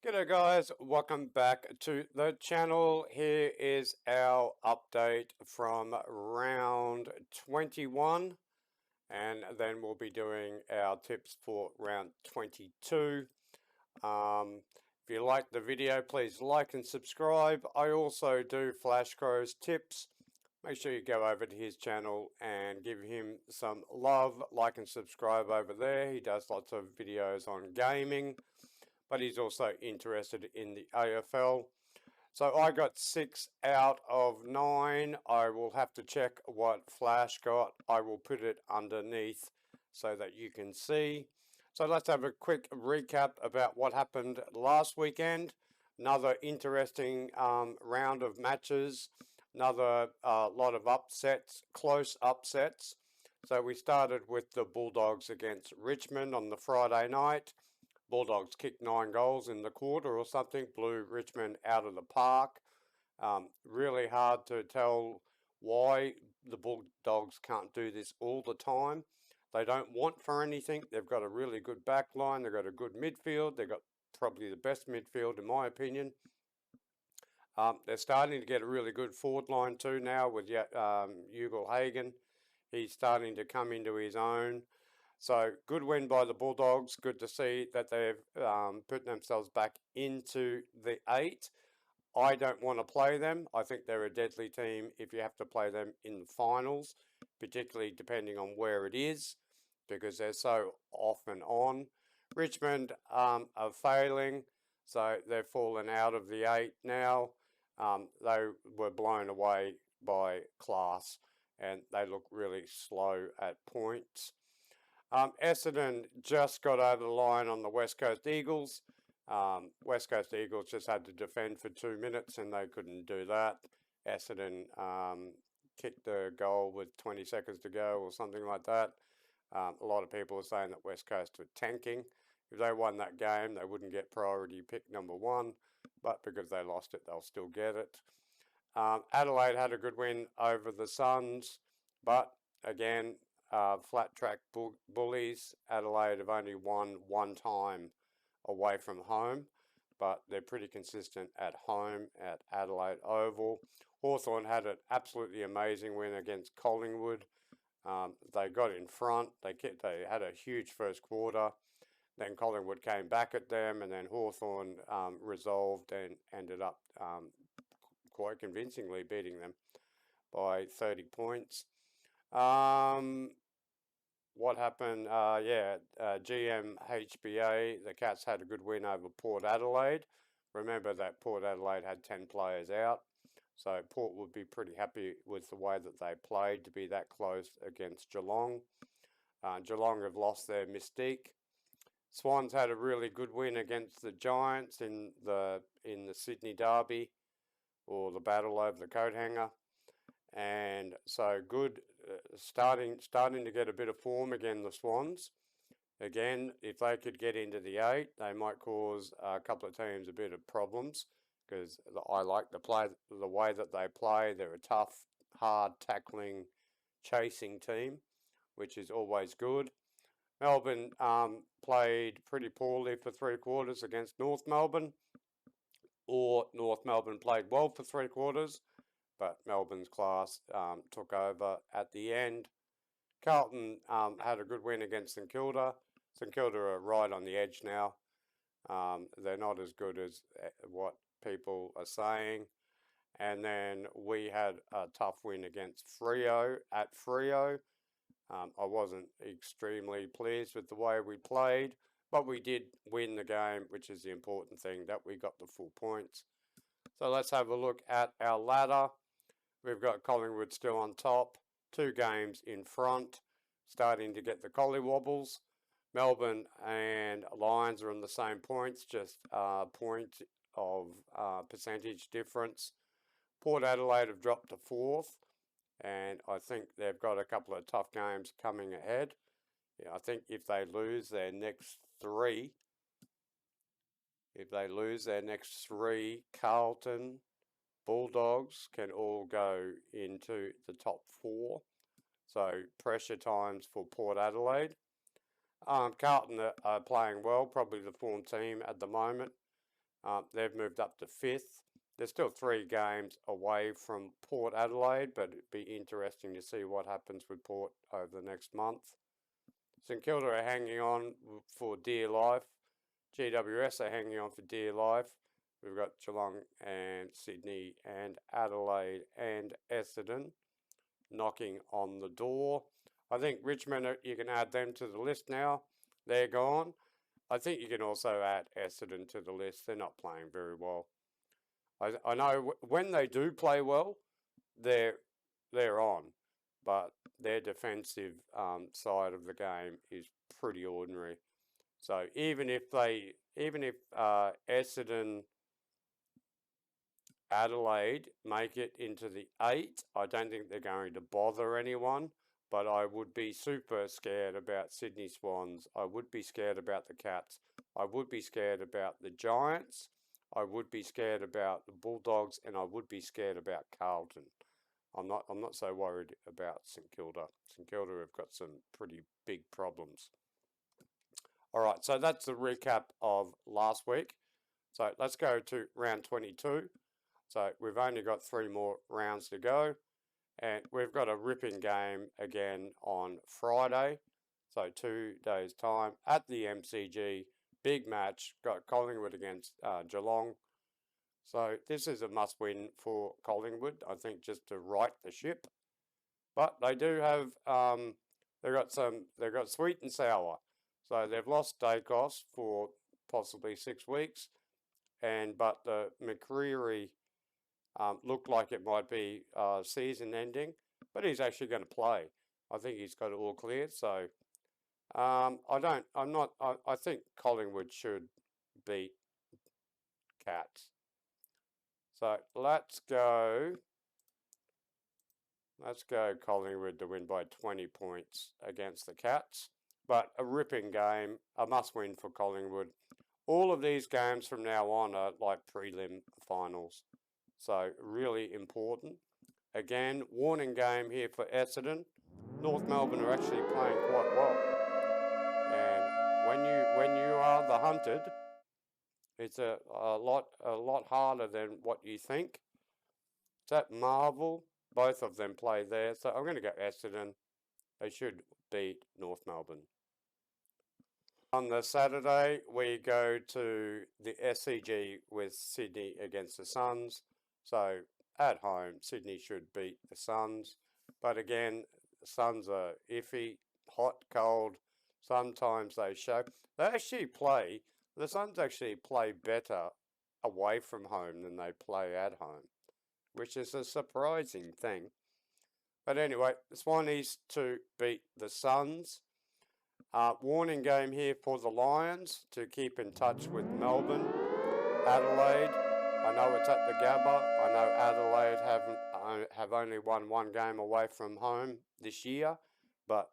G'day guys, welcome back to the channel. Here is our update from round 21 and then we'll be doing our tips for round 22. If you like the video, please like and subscribe. I also do Flash Crow's tips. Make sure you go over to his channel and give him some love. Like and subscribe over there. He does lots of videos on gaming, but he's also interested in the AFL. So I got 6 out of 9. I will have to check what Flash got. I will put it underneath so that you can see. So let's have a quick recap about what happened last weekend. Another interesting round of matches. Another lot of upsets, close upsets. So we started with the Bulldogs against Richmond on the Friday night. Bulldogs kicked 9 goals in the quarter or something, blew Richmond out of the park. Really hard to tell why the Bulldogs can't do this all the time. They don't want for anything. They've got a really good back line. They've got a good midfield. They've got probably the best midfield in my opinion. They're starting to get a really good forward line too now with Hagen. He's starting to come into his own. So good win by the Bulldogs. Good to see that they've put themselves back into the 8. I don't want to play them. I think they're a deadly team if you have to play them in the finals, particularly depending on where it is, because they're so off and on. Richmond are failing, so they've fallen out of the 8 now. They were blown away by class, and they look really slow at points. Essendon just got over the line on the West Coast Eagles. West Coast Eagles just had to defend for 2 minutes and they couldn't do that. Essendon kicked the goal with 20 seconds to go or something like that. A lot of people are saying that West Coast were tanking. If they won that game, they wouldn't get priority pick number 1, but because they lost it, they'll still get it. Adelaide had a good win over the Suns, but again, flat track bullies. Adelaide have only won 1 time away from home, but they're pretty consistent at home at Adelaide Oval. Hawthorn had an absolutely amazing win against Collingwood. They got in front. They had a huge first quarter. Then Collingwood came back at them, and then Hawthorn resolved and ended up quite convincingly beating them by 30 points. What happened? GMHBA, the Cats had a good win over Port Adelaide. Remember that Port Adelaide had 10 players out, so Port would be pretty happy with the way that they played to be that close against Geelong. Geelong have lost their mystique. Swans had a really good win against the Giants in the Sydney Derby, or the battle over the coat hanger. And so good, starting to get a bit of form again, the Swans. Again, if they could get into the 8, they might cause a couple of teams a bit of problems, because I like the way that they play. They're a tough, hard tackling, chasing team, which is always good. Melbourne played pretty poorly for 3 quarters against North Melbourne, or North Melbourne played well for 3 quarters. But Melbourne's class took over at the end. Carlton had a good win against St Kilda. St Kilda are right on the edge now. They're not as good as what people are saying. And then we had a tough win against Freo at Freo. I wasn't extremely pleased with the way we played, but we did win the game, which is the important thing, that we got the full points. So let's have a look at our ladder. We've got Collingwood still on top, 2 games in front, starting to get the collywobbles. Melbourne and Lions are on the same points, just a point of percentage difference. Port Adelaide have dropped to 4th, and I think they've got a couple of tough games coming ahead. I think if they lose their next 3, Carlton, Bulldogs can all go into the top 4. So pressure times for Port Adelaide. Carlton are playing well, probably the form team at the moment. They've moved up to 5th. They're still 3 games away from Port Adelaide, but it'd be interesting to see what happens with Port over the next month. St Kilda are hanging on for dear life. GWS are hanging on for dear life. We've got Geelong and Sydney and Adelaide and Essendon knocking on the door. I think Richmond, you can add them to the list now. They're gone. I think you can also add Essendon to the list. They're not playing very well. I know when they do play well, they're on, but their defensive side of the game is pretty ordinary. So even if Essendon, Adelaide make it into the 8, I don't think they're going to bother anyone. But I would be super scared about Sydney Swans. I would be scared about the Cats. I would be scared about the Giants. I would be scared about the Bulldogs, and I would be scared about Carlton. I'm not so worried about St Kilda. St Kilda have got some pretty big problems. All right, so that's the recap of last week. So let's go to round 22. So we've only got 3 more rounds to go. And we've got a ripping game again on Friday. So 2 days' time at the MCG. Big match. Got Collingwood against Geelong. So this is a must-win for Collingwood, I think, just to right the ship. But they do have they've got sweet and sour. So they've lost Dacos for possibly 6 weeks, but the McCreary looked like it might be season ending, but he's actually going to play. I think he's got it all cleared. So I think Collingwood should beat Cats. So let's go Collingwood to win by 20 points against the Cats. But a ripping game, a must-win for Collingwood. All of these games from now on are like prelim finals. So really important. Again, warning game here for Essendon. North Melbourne are actually playing quite well. And when you are the hunted, it's a lot harder than what you think. It's at Marvel. Both of them play there. So I'm going to go Essendon. They should beat North Melbourne. On the Saturday, we go to the SCG with Sydney against the Suns. So at home, Sydney should beat the Suns. But again, the Suns are iffy, hot, cold. Sometimes they show. The Suns actually play better away from home than they play at home, which is a surprising thing. But anyway, the Swannies to beat the Suns. Warning game here for the Lions to keep in touch with Melbourne. Adelaide, I know it's at the Gabba. I know Adelaide have only won 1 game away from home this year, but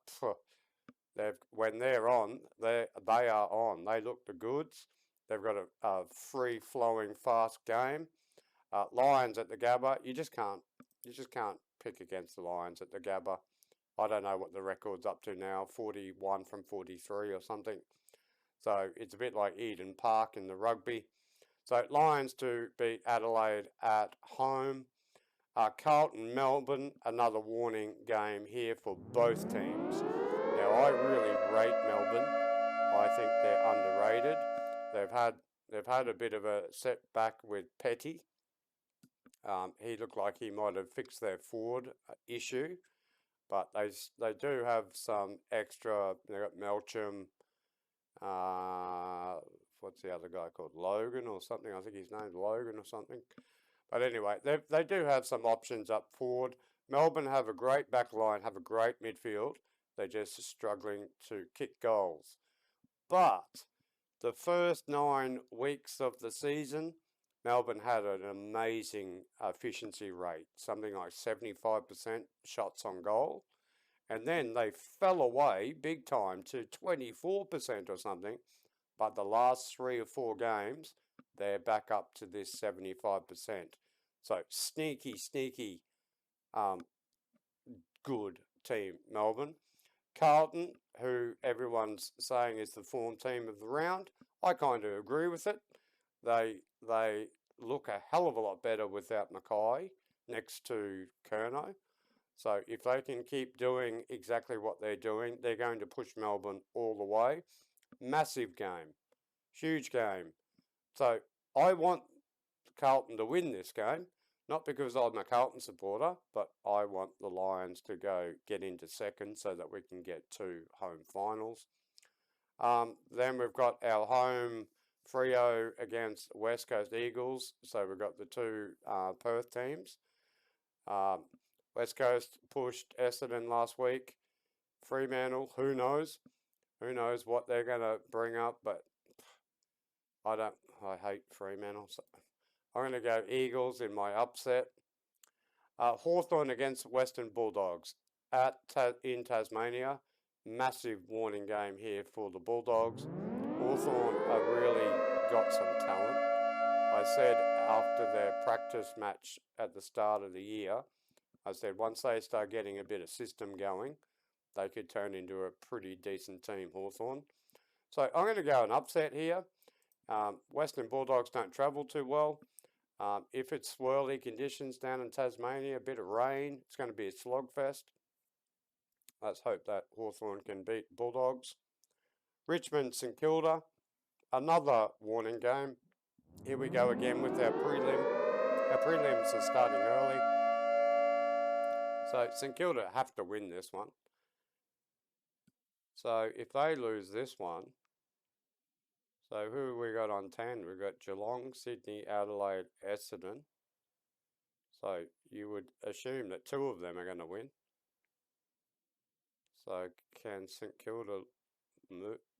when they're on, they are on. They look the goods. They've got a free-flowing, fast game. Lions at the Gabba, you just can't pick against the Lions at the Gabba. I don't know what the record's up to now, 41 from 43 or something. So it's a bit like Eden Park in the rugby. So Lions to beat Adelaide at home. Carlton, Melbourne, another warning game here for both teams. Now I really rate Melbourne. I think they're underrated. They've had a bit of a setback with Petty. He looked like he might have fixed their forward issue. But they do have some extra. They've got Melcham. What's the other guy called? Logan or something. I think his name's Logan or something. But anyway, they do have some options up forward. Melbourne have a great back line, have a great midfield. They're just struggling to kick goals. But the first 9 weeks of the season, Melbourne had an amazing efficiency rate, something like 75% shots on goal. And then they fell away big time to 24% or something. But the last 3 or 4 games, they're back up to this 75%. So sneaky, good team, Melbourne. Carlton, who everyone's saying is the form team of the round, I kind of agree with it. They they look a hell of a lot better without Mackay next to Kerno. So if they can keep doing exactly what they're doing, they're going to push Melbourne all the way. Massive game. Huge game. So I want Carlton to win this game, not because I'm a Carlton supporter, but I want the Lions to get into second so that we can get 2 home finals. Then we've got our home Freo against West Coast Eagles. So we've got the 2 Perth teams. West Coast pushed Essendon last week. Fremantle, who knows? Who knows what they're going to bring up, but I hate Fremantle. So I'm going to go Eagles in my upset. Hawthorn against Western Bulldogs in Tasmania. Massive warning game here for the Bulldogs. Hawthorn have really got some talent. I said after their practice match at the start of the year, I said once they start getting a bit of system going, they could turn into a pretty decent team, Hawthorn. So I'm going to go an upset here. Western Bulldogs don't travel too well. If it's swirly conditions down in Tasmania, a bit of rain, it's going to be a slogfest. Let's hope that Hawthorn can beat Bulldogs. Richmond St Kilda, another warning game. Here we go again with our prelim. Our prelims are starting early. So St Kilda have to win this one. So if they lose this one, so who have we got on 10? We've got Geelong, Sydney, Adelaide, Essendon. So you would assume that 2 of them are going to win. So can St Kilda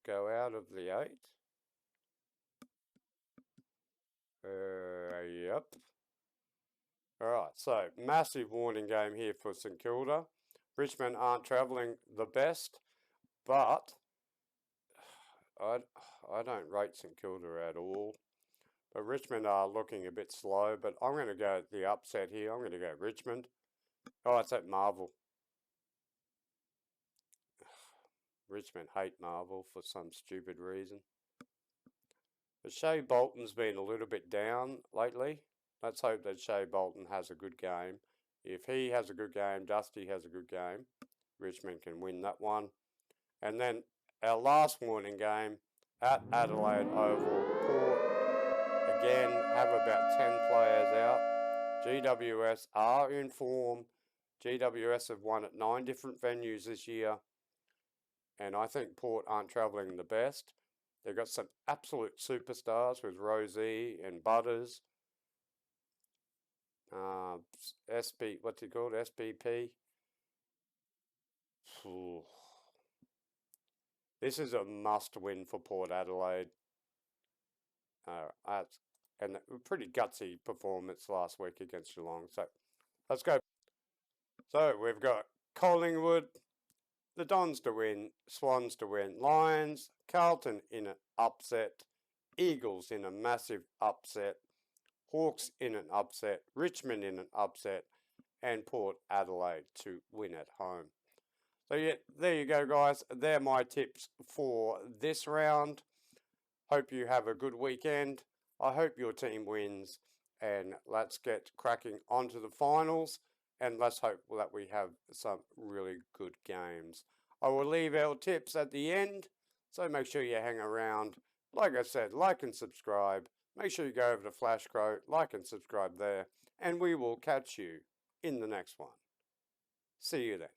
go out of the 8? Yep. Alright, so massive warning game here for St Kilda. Richmond aren't travelling the best, but I don't rate St Kilda at all. But Richmond are looking a bit slow, but I'm going to go the upset here. I'm going to go Richmond. Oh, it's at Marvel. Richmond hate Marvel for some stupid reason. But Shea Bolton's been a little bit down lately. Let's hope that Shea Bolton has a good game. If he has a good game, Dusty has a good game, Richmond can win that one. And then our last warning game at Adelaide Oval. Port, again, have about 10 players out. GWS are in form. GWS have won at 9 different venues this year. And I think Port aren't travelling the best. They've got some absolute superstars with Rosie and Butters. What's it called? SBP. This is a must-win for Port Adelaide. And a pretty gutsy performance last week against Geelong. So let's go. So we've got Collingwood, the Dons to win, Swans to win, Lions, Carlton in an upset, Eagles in a massive upset, Hawks in an upset, Richmond in an upset, and Port Adelaide to win at home. So yeah, there you go, guys. They're my tips for this round. Hope you have a good weekend. I hope your team wins, and let's get cracking onto the finals, and let's hope that we have some really good games. I will leave our tips at the end, so make sure you hang around. Like I said, like and subscribe. Make sure you go over to Flashcrow, like and subscribe there, and we will catch you in the next one. See you then.